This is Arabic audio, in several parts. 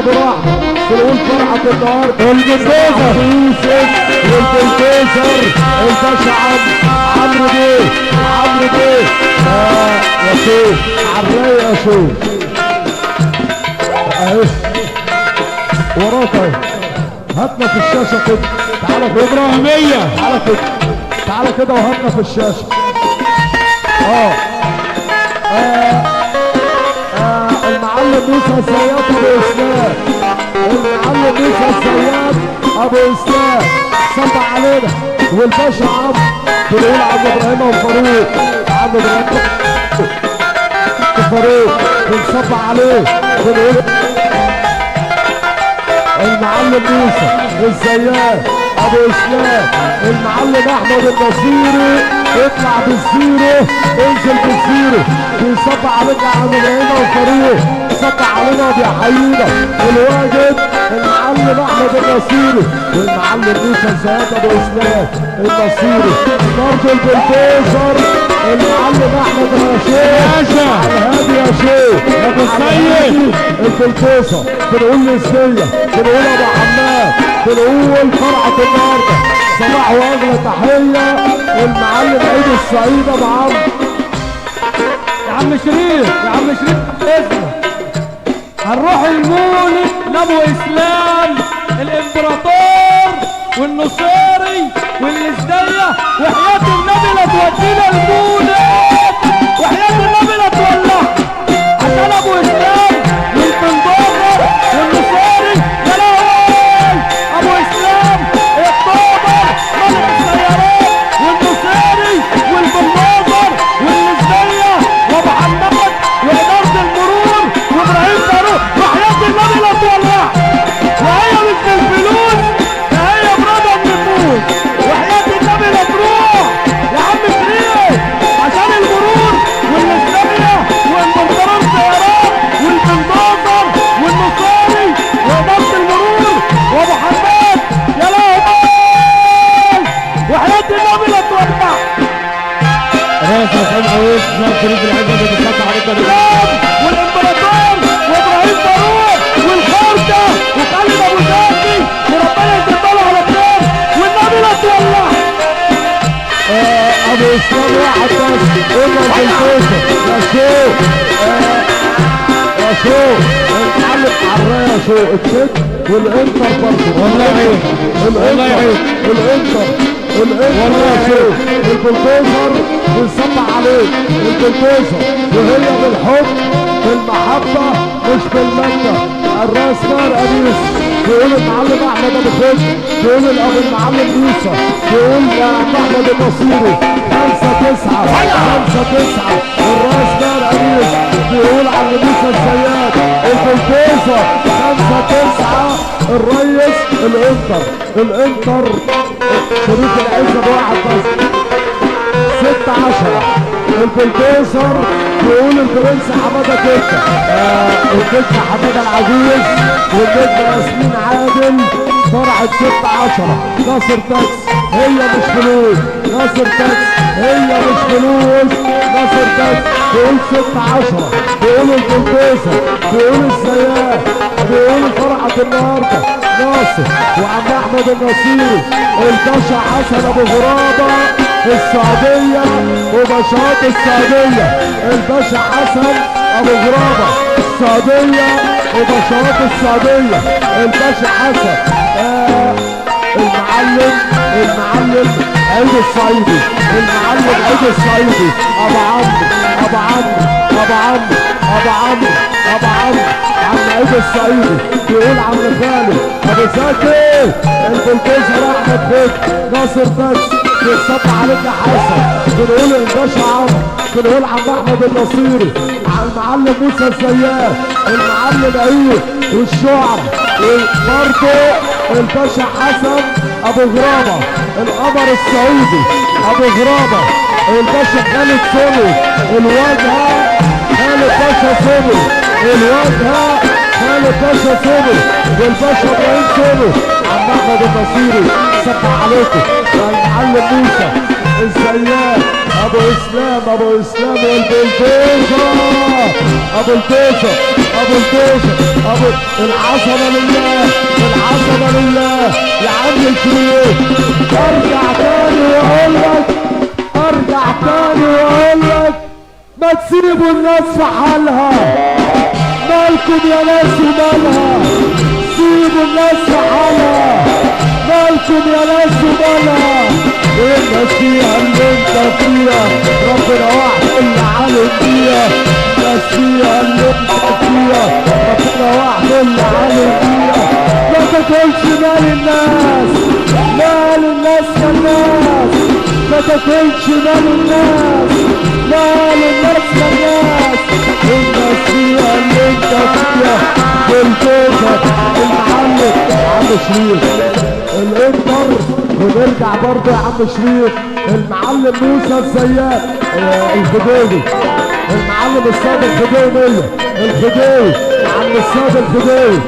براحتك. بنقول فرحة النهارده البلدوزر يوسف والبلدوزر الباشا عمرو بيه يا شوف عالرايق يا شوف اهي وراك اهي. هاتنا في الشاشة كده، تعالى كده ابراهيمية، تعالى كده وهاتنا في الشاشة. المعلم موسى الزيات ابو اسلام، المعلم موسى الزيات ابو اسلام صلى علينا. والباشا عمرو بنقول عم ابراهيم وفاروق، عم ابراهيم وفاروق بنصب عليه. بنقول المعلم موسى الزيات ابو اسلام، المعلم احمد النصيري اطلع بالزيرو، انزل بالزيرو. بيصب عليك يا عم ابراهيم وفاروق، صب علينا وبيحيينا. الواجب المعلم احمد النصيري والمعلم موسى الزيات ابو اسلام النصيري. برضه البلدوزر المعلم احمد رشيد الهادي يا شيخ يا ابو السيد. البلدوزر بنقول نسبيه، بنقول ابو حماد، بنقول فرحه النهارده. صباح واغلى تحيه المعلم عيد السعيد ابو عمرو. يا عم شريف اسمع، هنروح المولد لابو اسلام الامبراطور والنصيري والنسديه، وحياه النبي لا تودينا المولد، وحياه النبي لا تولعنا عشان ابو اسلام والبندوره والنصيري. يا لهوي ابو اسلام الطابر ملك السيارات والنصيري والبندوره والنسديه وابو حماد واداره المرور وابراهيم فاروق. وحياه النبي لا تولعنا، وهي مش بالفلوس، ده هي برضا النفوس. وحياه النبي لا تروح يا عم شريف عشان المرور والنسديه والبندوره السيارات والبندوزر والنصاري واداره المرور وابو حماد. يا لهوي وحياه النبي لا تولع. راس حسين عويس ناس شريف العزة اللي بيتقطع عليك والامبراطور وابراهيم فاروق والخرده وخالد ابو زكي وربنا يتقبل على خير والنبي لا تولع. ابو اسلام واحد بس قلنا البلدوزر يا شوف يا شوف المعلم عرايا يا شوف التشيك والانتر برضه. والله الانتر يا شوف البلدوزر بنصب عليك. البلدوزر وهي بالحب بالمحبه مش بالماده. الراس نار انيس بيقول المعلم احمد ابو خالد، بيقول الابو المعلم موسى، بيقول يا احمد النصيري 5-9 الراس نار انيس بيقول عم موسى الزيات. البلدوزر 5-9 الريس الانتر شريف العزة بواحد بس 16. البلدوزر بيقول البرنس حماده كده النجم حماده العزيز والنجم ياسمين عادل فرعة 16. ناصر تاكس هي مش فلوس، ناصر تاكس هي مش فلوس. ناصر تاكس بيقول 16. بيقول البلدوزر بيقول الزيات بيقول فرحة النهارده ناصر وعم احمد النصيري. الباشا حسن ابو غرابه السعوديه وباشات السعوديه. الباشا حسن ابو غرابه السعوديه وباشات السعوديه. الباشا حسن المعلم عيد الصعيدي، المعلم عيد الصعيدي ابو عم عم عيد الصعيدي. بيقول عم خالد ابو زكي البلدوزر احمد بيك ناصر بس بيتصب عليك يا حسن. بنقول الباشا عمرو، بنقول عم احمد النصيري، على المعلم موسى الزيات، المعلم عيد والشعر، وبرضه الباشا حسن ابو غرابه القمر السعودي ابو غرابه. الباشا خالد سوري الواجهه خالد باشا سوري الواجهه خالد باشا سوري والباشا ابراهيم سوري. عم احمد النصيري صبح عليكم والمعلم موسى الزيات ابو اسلام والبلدوزر ابو البيزه ابو الكوسه ابو العصبه لله العصبه لله يا عم الشريف. ارجع تاني واقول لك ارجع تاني واقول لك ما تسيبوا الناس في حالها. مالكم يا ناس ومالها؟ سيبوا الناس في حالها. مالكم يا ناس ومالها؟ الناس فيها اللي انت فيها ربنا واحد اللي عالم فيها. الناس فيها اللي انت فيها ربنا واحد اللي عالم فيها. ما تاكلش مال الناس مال الناس يا الناس. ما تاكلش مال الناس مال الناس يا الناس. الناس فيها اللي انت فيها بالكوسه المعلم عم شريف الانتر. ونرجع برضه يا عم شريف المعلم موسى الزيات الخديوي المعلم السيد الخديوي الخديوي عم السيد الخديوي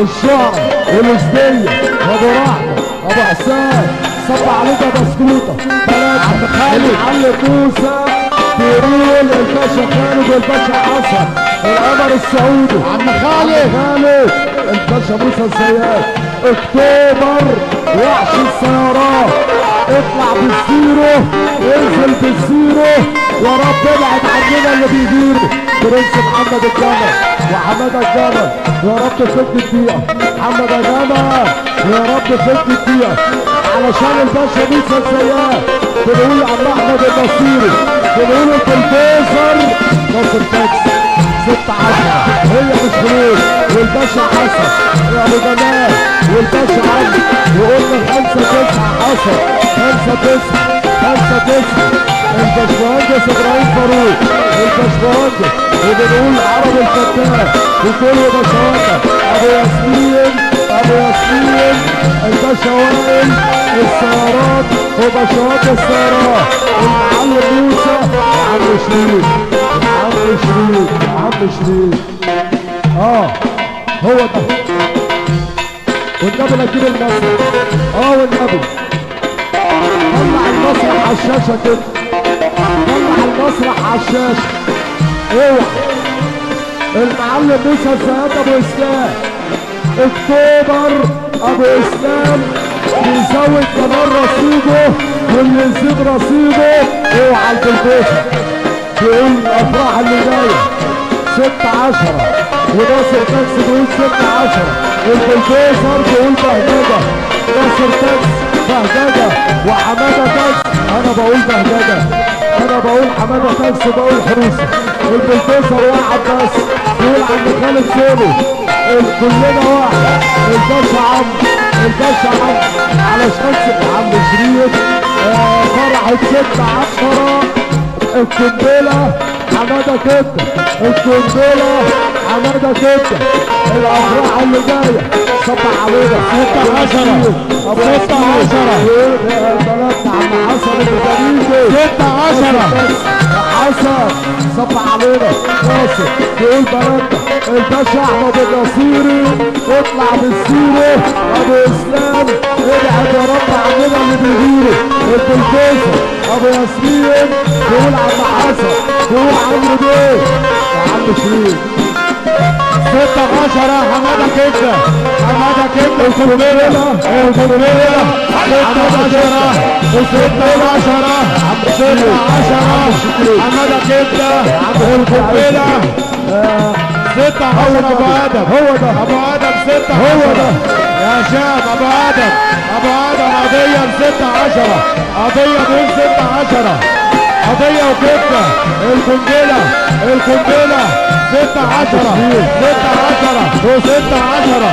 الشعر والازديه ابو رحمه ابو حسين صب عليك يا بسكوته عم خالد المعلم موسى بيقول الباشا خالد والباشا حسن القمر السعودي عم خالد الباشا موسى الزيات. اكتوبر وحش السيارات اطلع بالزيرو انزل بالزيرو يا رب ابعد عننا اللي بيديروا. برنس محمد الجمل وحماده الجمل يا رب فك الدقيقه. محمد الجمل يا رب فك الدقيقه علشان الباشا موسى الزيات. بنقول عم احمد النصيري بنقول البلدوزر ناصر تاكسي 6-10 هي مش فلوس. والباشا حسن يا ابو جمال والباشا علي وقلنا 5-9 حسن 5-9 الباشمهندس ابراهيم فاروق الباشمهندس وبنقول عرب الفتاح وكل باشمهندس ابو ياسمين الباشا وائل السيارات وباشمهندس السيارات المعلم موسى عم شريف عم شريف هو ده والنبي نجيب المسرح والنبي طلع المسرح على الشاشه كده طلع المسرح على الشاشه. اوعى المعلم موسى الزيات ابو اسلام اكتوبر ابو اسلام بيزود كمان رصيده واللي يزيد رصيده اوعى البلدوزر. بيقول الافراح اللي جايه 6-10 وناصر تاكسي بيقول 6-10 البلدوزر بيقول بهججه ناصر تاكسي بهججه وحماده تاكسي انا بقول بهججه انا بقول حماده تاكسي بقول حروسه. البلدوزر واحد بس بيقول عم خالد سولو كلنا واحد. الباشا عم علشان عم شريف فرحة 6-10 القنبلة حمادة كده القنبلة حمادة كده الافراح اللي جايه. صب علينا 6-10 بلدنا عم حسن الجديد 6-10 حسن صب علينا ناصر بيقول بلدنا الباشا احمد النصيري اطلع بالسيرة ابو اسلام ابعد يا رب عننا اللي بيغيروا. البلدوزر ابو ياسمين بيقول عم حسن بيقول عمرو بيه يا عم شريف 6-10 حماده كده القنبله 6-10 حماده كده القنبله 6-10 ابو ادم هو ده ابو ادم 6-10 هو ده يا شاب ابو ادم قضيه 6-10 قضيه دول 6-10 قضيه وكده القنبله 6-10 القنبله 6-10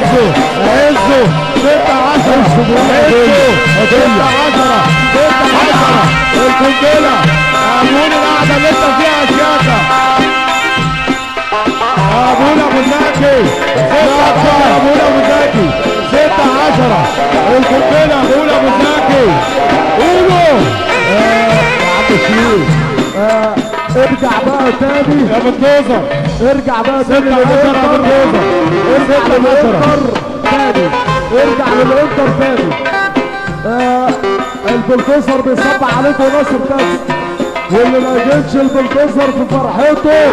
اعزوا 6-10 القنبله امون القعده اللي انت فيها شياكه ابونا ابو زكي 6-10 ابونا ابو زكي 6-10 القنبله ابونا ابو زكي قولوا يا عم شريف ارجع بقى تاني يا بلدوزر ارجع بقى تاني 6-10 يا بلدوزر ارجع للانتر تاني ارجع للانتر تاني. البلدوزر بيصب عليك وناصر تاكسي، واللي ما جتش البلدوزر في فرحته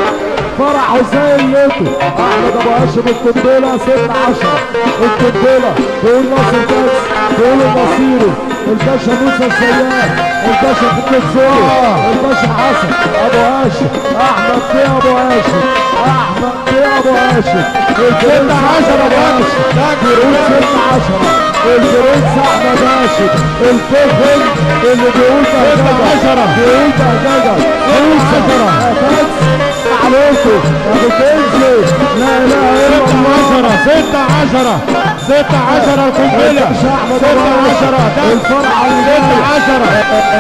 فرحه زي الليتو. احمد ابو هاشم القنبله 6-10. القنبله بيقول ناصر تاكسي، بيقول المصيري، الباشا موسى السياد، الباشا في الدكسوري، الباشا حسن ابو هاشم، احمد بيه ابو هاشم، احمد بيه ابو هاشم، 6-10 ابو هاشم، بيقول 6-10. البرنس احمد هاشم الفخم اللي بيقول بهججه، بيقول بهججه، بيقول 6-10 عليكم ابو كنزي. لا اله الا الله. 6-10 6-10 القنبله 6-10 الفرحه 6-10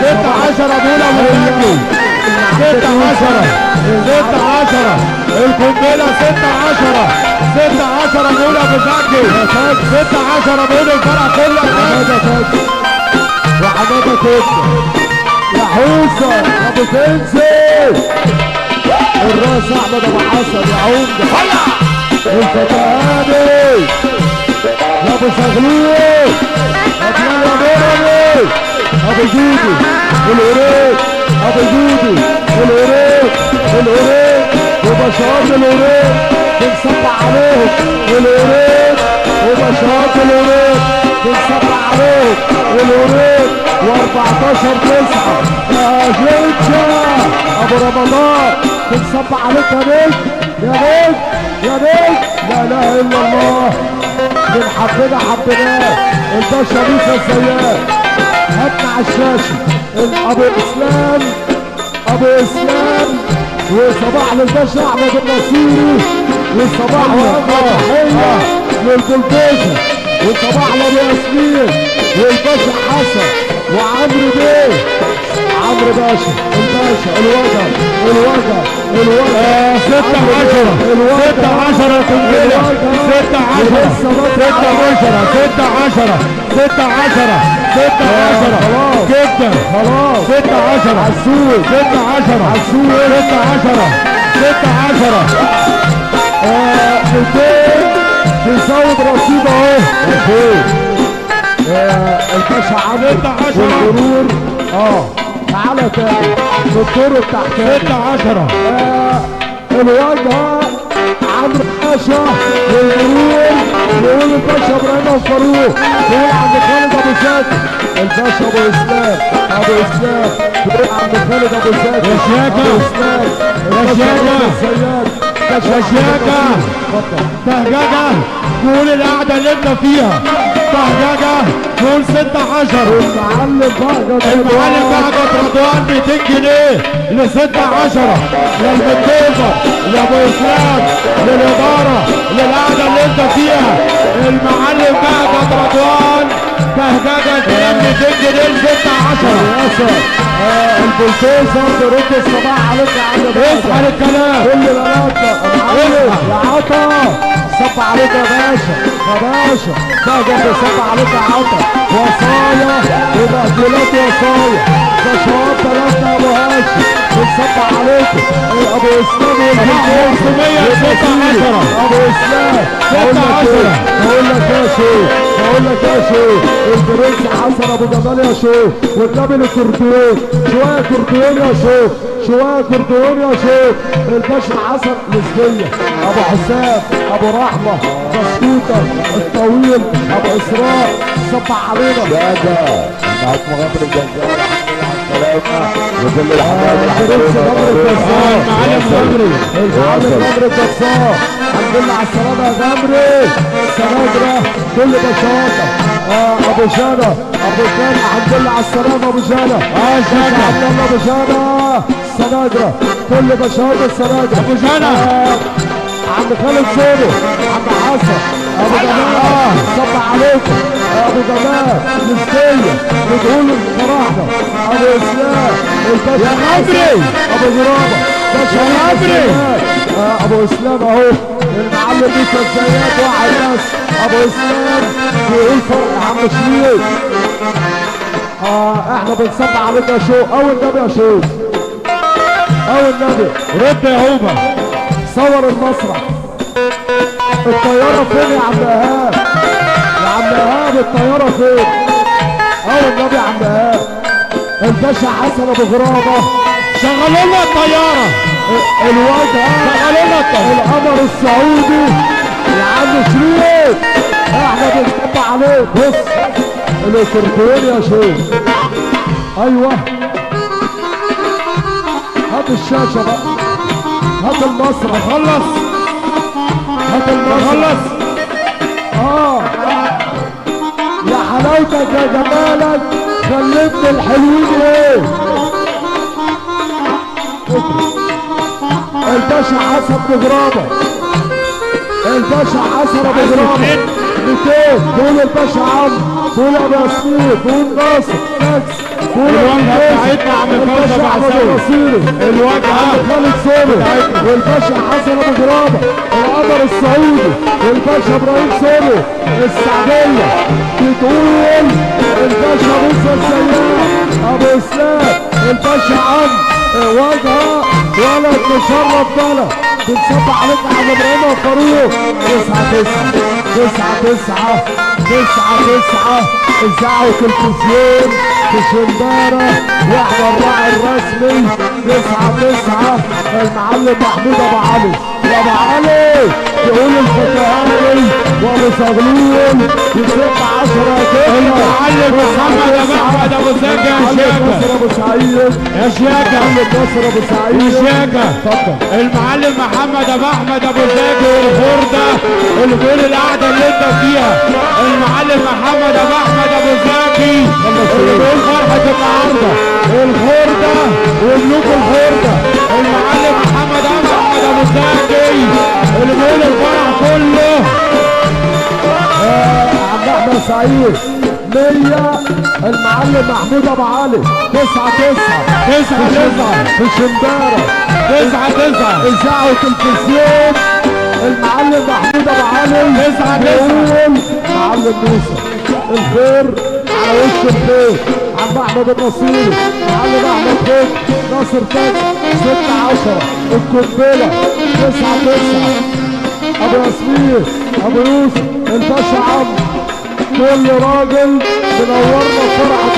6-10 بيقول ابو زكي 6-10 6-10 القنبله 6-10 6-10 بيقول ابو زكي 6-10 بيقول الفرح كله. حماده فاتح وحماده كده يا حوسه يا ابو كنزي، الراس احمد ابو حسن يا عمده، الفتاهاني يا ابو زغلول، ابو بيرامي، ابو جودي الوريد، ابو جودي الوريد، الوريد وبشرات الوريد بنصب عليهم، الوريد وبشرات الوريد بنصب عليهم، الوريد و14-9 يا جنجة ابو رمضان بنصب عليك يا نجم، يا نجم يا نجم. لا اله الا الله. من حبنا حبناه الباشا موسى السياد. هاتنا على الشاشه ابو اسلام، ابو اسلام، وصباح للباشا احمد النصيري، وصباح تحيه للبلدوزر، وصباح لابو ياسمين والباشا حسن وعمرو بيه، عمرو باشا الباشا الوجع الوجع الوجع 6-10 6-10 القنبله 6-10 6-10 6-10 6-10 جدا خلاص 6-10 عسول 6-10 عسول 6-10 200 بيزود رصيد اهو الباشا عمرو 6-10 والغرور. تعالى تاني في الدور التحتاني 6-10 الواجهه عمرو باشا والغرور، بيقول الباشا ابراهيم الفاروق، بيقول عند خالد ابو زكي، الباشا ابو اسلام، ابو اسلام بيقول عند خالد ابو زكي، يا شياكة ابو اسلام، يا شياكة السياد، يا شياكة بهججة قول القعدة اللي انت فيها بهججة قول 6-10 المعلم بهجت المعلم بهجت رضوان 200 جنيه ل 6-10 للمنتوفة لابو اسلام للادارة للقعدة اللي انت فيها. المعلم بهجت رضوان بهججة كلام 200 جنيه ل 6-10. البلدوزر برد الصباح عليك يا عم باشا، اسمع الكلام كل بلدنا معلم يا عطا صب عليك يا باشا، يا باشا بهجت صب عليك يا عطا، وصايا ومأكولات وصايا ده شباب بلدنا يا ابو هاشم بنصب عليكم. ابو اسلام ابو اسلام بقول لك يا شيخ، بقول لك يا شيخ البرنس حسن ابو جمال يا شيخ، والنبي الكرديون شويه كرديون يا شيخ، شويه كرديون يا شيخ. الباشا حسن الاسبيه، ابو حسام، ابو رحمه، بسكوته الطويل، ابو اسراء صب علينا معكم غفر الجزائر وكل البرنس غمر الجزار، المعلم غمري المعلم غمر الجزار، الحمد لله على السلامه يا غمري. السناجره كل بشاطه ابو جانا، ابو جانا الحمد لله على السلامه ابو جانا، جانا عبد الله ابو جانا السناجره كل بشاطه السناجره ابو جانا عم خالد زينو، عم حسن، ابو جمال صب عليكم، ابو جمال نسبيه بتقول الفراعنه، ابو اسلام الباشا غمري ابو غرابه باشا غمري ابو اسلام اهو، المعلم موسى الزيات واحد بس، ابو اسلام بيقول فرق يا عم شريف. احنا بنصب عليك يا شو، او النبي يا شو، او النبي رد يا هوبا صور المسرح. الطيارة فين يا عم ايهاب؟ يا عم عم ايهاب الطياره فين؟ اه والنبي يا عم ايهاب. الباشا حسن ابو غرابه شغلوا لنا الطياره، الواجهه شغلوا لنا الطياره. القمر السعودي يا عم شريف، احنا بنطبع عليك. بص الاكورديون يا شيخ. ايوه هات الشاشه بقى، هات المسرح، خلص هات المسرح. خلص. اه يا حلاوتك يا جمالك، خليتني الحلوين ايه. الباشا حسن بغرابه، الباشا حسن ابو غرابه 200. قول الباشا عمرو، قول ابو ياسمين، قول ناصر ماكس، قول الواجهه بتاعتنا عم الباشا فوزي احمد بعساوي. النصيري، الواجهه عم خالد سوري، والباشا حسن ابو غرابه، القمر السعودي، والباشا ابراهيم سوري السعديه. بتقول الباشا موسى السياح ابو اسلام، الباشا عمرو واجهه ولد مشرف بلد. بنصب عليك يا عم ابراهيم وفاروق. 9-9 9-9 9-9 اذاعه وتلفزيون في شنداره، واحنا الراعي الرسمي. 9-9 المعلم محمود ابو علي. يا ابو علي يقول الفتاهاني وابو صغلول يسيب 10 كده. المعلم محمد ابو احمد ابو زكي يا شيخه، نصر ابو سعيد، يا شيخه، نصر ابو سعيد يا شيخه. اتفضل. المعلم محمد ابو احمد ابو زكي والخرده اللي بيقول القعده اللي انت فيها. المعلم محمد ابو احمد ابو زكي اللي بيقول فرحه النهارده الخرده وملوك الخرده. المعلم محمد ابو احمد ابو زكي اللي بيقول الفرح كله. عم احمد سعيد 100. المعلم محمود ابو علي 9-9 9-9 في شنداره. 9-9 اذاعه وتلفزيون المعلم محمود ابو علي. 9-9 بيقول معلم موسى الخير على وش الخير. عم احمد النصيري، معلم احمد خير، ناصر فتحي 6-10 القنبله. 9-9 ابو ياسمين، ابو يوسف، الباشا عمرو، كل راجل منورنا فرحه.